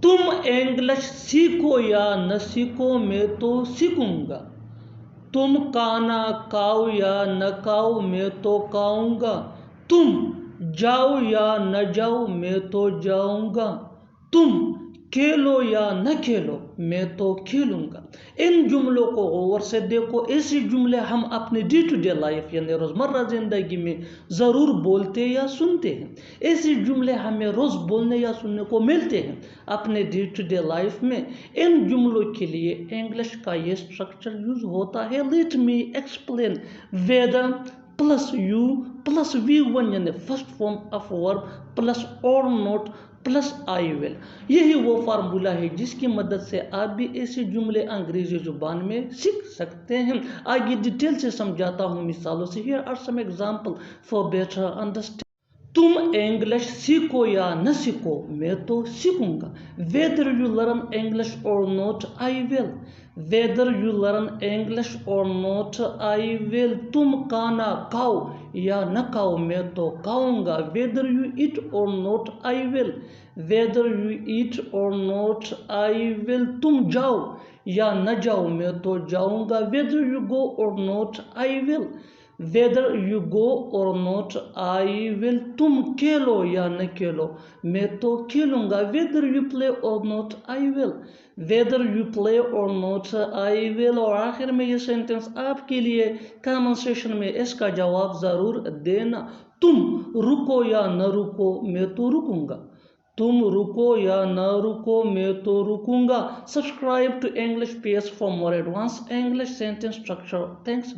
तुम इंग्लिश सीखो या न सीखो मैं तो सीखूंगा। तुम खाना खाओ या न खाओ मैं तो खाऊंगा। तुम जाओ या न जाओ मैं तो जाऊंगा। तुम खेलो या न खेलो मैं तो खेलूंगा। इन जुमलों को गौर से देखो। ऐसे जुमले हम अपने डे टू डे लाइफ यानी रोज़मर्रा ज़िंदगी में ज़रूर बोलते या सुनते हैं। ऐसे जुमले हमें रोज़ बोलने या सुनने को मिलते हैं अपने डे टू डे लाइफ में। इन जुमलों के लिए इंग्लिश का ये स्ट्रक्चर यूज होता है। Let me explain. Whether plus you plus v one यानी first form of verb plus और नोट प्लस आई विल। यही वो फार्मूला है जिसकी मदद से आप भी ऐसे जुमले अंग्रेजी जुबान में सीख सकते हैं। आगे डिटेल से समझाता हूँ मिसालों से। Here are some example for better understanding. तुम इंग्लिश सीखो या न सीखो मैं तो सीखूंगा। Whether you learn English or not I will. Whether you learn English or not I will. तुम खाना खाओ या न खाओ मैं तो खाऊंगा। वेदर यू ईट और not I will. Whether you eat और नॉट आई विल। तुम जाओ या न जाओ मैं तो जाऊंगा। वेदर यू गो और not I will. Whether you go और नॉट आई विल। तुम खेलो या न खेलो मैं तो खेलूंगा। वेदर यू प्ले और not I will. Whether you play और नॉट आई विल। और आखिर में ये सेंटेंस आपके लिए कमेंट सेक्शन में इसका जवाब ज़रूर देना। तुम रुको या न रुको मैं तो रुकूंगा। तुम रुको या न रुको मैं तो रुकूंगा। Subscribe to English page for more advance English sentence structure. Thanks.